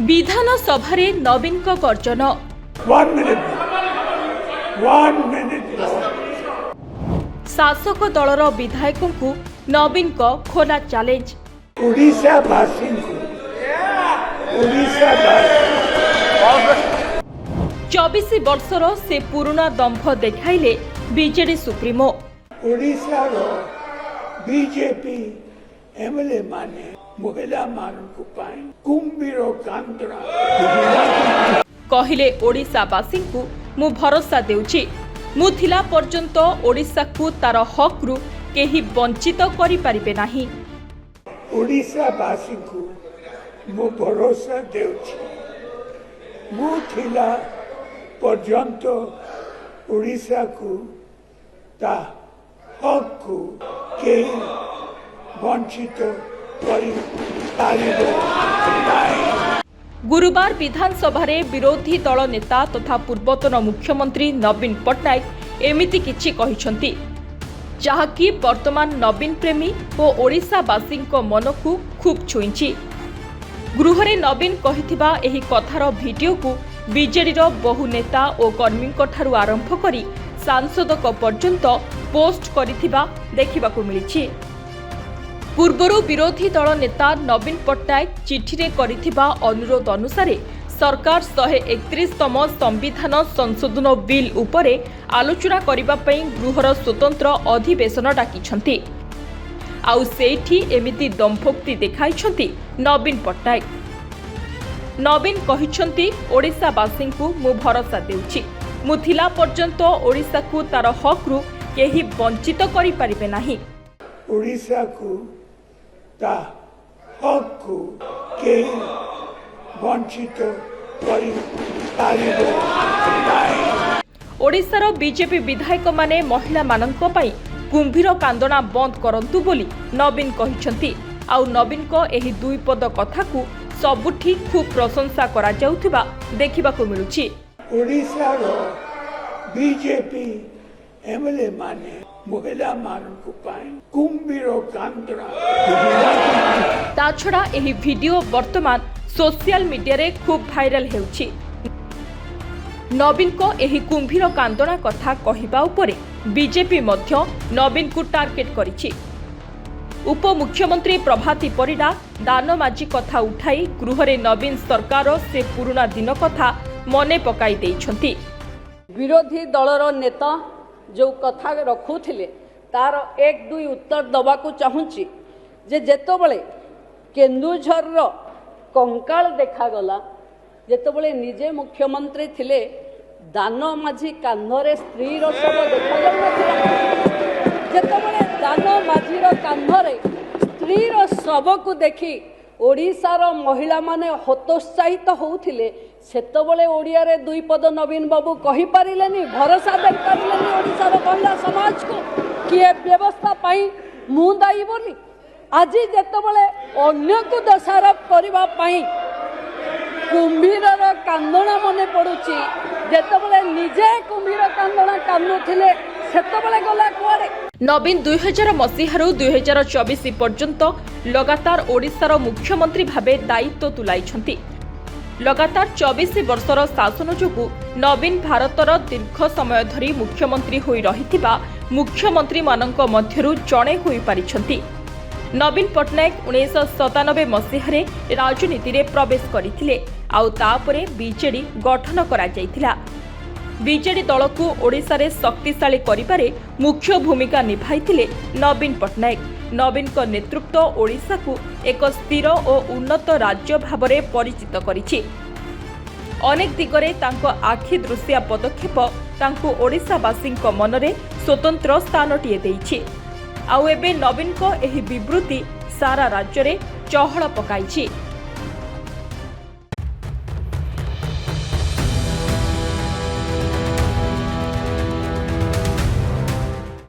विधानसभा नवीन गर्जन 1 minute. 1 minute. शासक दलर विधायकों को नवीन खोला चैलेंज। उड़ीसा वासी को 24 वर्षर से पुराना दंभ देखाइले बीजेडी सुप्रीमो। उड़ीसा रो बीजेपी एमएलए माने महिला मान को पाई कुंभीरो कांतरा कहले ओडिशावासी को मु भरोसा देउची, मु थिला पर्यंत ओडिशा को तार हक रु केही वंचित करि परिबे नाही। उड़ीसा वासी को मु भरोसा देउची, मु थिला पर्यंत उड़ीसा को ता हक को केही वंचित करि पारिबे नाही। गुरुवार विधानसभा विरोधी दल नेता तथा पूर्वतन मुख्यमंत्री नवीन पट्टनायक एमिति किछि कहिसंती, जहाँकि वर्तमान नवीन प्रेमी और ओडिशावासी मन को खूब छुईंची। गृहरे नवीन कहिथिबा एही कथार भिडियो को बीजेडी बहु नेता और कर्मी ठारू आरंभ करी सांसदक पर्यंत पोस्ट करिथिबा देखिबाकू मिलिछि। पूर्वरु विरोधी दल नेता नवीन पट्टनायक चिठी रे करिथिबा अनुरोध अनुसार सरकार 131तम संविधान संशोधन बिल उपरे आलोचना करिबा पई गृहर स्वतंत्र अधिवेशन डाकिछंती। आउ सेठी एमिति दंभोक्ति देखाइछंती नवीन पट्टनायक। नवीन कहिछंती, ओडिशावासी को मु भरोसा देउची, मु थिला पर्यंत ओडिशा को तार हक रु केही वंचित करि परिबे नाही। उड़ीसा को ता हक को केही वंचित करि पारिबे नाही। ओडिशार बीजेपी विधायक माने महिला माननक पई कुंभीर कांदना बंद करंतु बोली नवीन कहिछंती। आउ नवीन को एही दुई पद कथा को सबुठी खूब प्रशंसा करा जाउथिबा देखिबाकू मिलुछि। उड़ीसा रो बीजेपी एमएलए माने महिला मान को पाई कुंभीरो कांतरा। ता छड़ा एही वीडियो वर्तमान सोशल मीडिया रे खूब भाइराल हेउछि। नवीन को एही कुंभीर कांदना कथा कहिबा उपरे बीजेपी मध्य नवीन को टार्गेट करिछि। उपमुख्यमंत्री प्रभाती परिडा दानमाझी कथा उठाई गृहरे नवीन सरकार से पुराना दिन कथा मने पकाई देइछंती। विरोधी दलर नेता जो कथा रखुथिले तार एक दुई उत्तर दबाकू चाहूँची जे जेतबले केन्दुझर कंकाल देखागला, जेतबले निजे मुख्यमंत्री थिले दानमाझी कांधरे स्त्री शव देखाଯାଉ जेतबले दानमाझीर कांधरे स्त्री शव को देखी ओडिशार महिला माने हतोत्साहित होउथिले, सेतबले ओडिया रे दुई पद नवीन बाबू कहि पारिलेनी, भरोसा दे पारिलेनी ओडिशार महिला समाज को कि ए व्यवस्था पाई मु दायी बोली। आज जेतबले अन्य को दोषारोप करबा पाई कुंभीरर कांदना मने पड़ुची, जेतबले निजे कुंभीर कांदना कांदुथिले सेतबले गला कुआरे। नवीन 2000 मसीहारू 2024 पर्यंत लगातार ओडिशार मुख्यमंत्री भावे दायित्व तुलाइछंती। लगातार 24 वर्षर शासन जोगु नवीन भारतर दीर्घ समय धरी मुख्यमंत्री होई रहिथिबा मुख्यमंत्री मानक मध्यरु जणे होई पारिछंती। नवीन पट्टनायक 1997 मसीहारे राजनीति रे प्रवेश करिथिले, आउ तापरे बीजेडी गठन करा जायथिला। बीजेडी दल को ओडिशा रे शक्तिशाली करिबारे मुख्य भूमिका निभाइथिले नवीन पट्टनायक। नवीन को नेतृत्व ओडिशा को एक स्थिर और उन्नत राज्य भावरे परिचित करिछि। अनेक दिगरे तांको आखि दृश्या पदक्षेप तांको ओडिशावासी मनरे स्वतंत्र स्थानटीए देइछि। आउ एबे नवीन को एही विवृत्ति सारा राज्य रे चहल पकाइछि।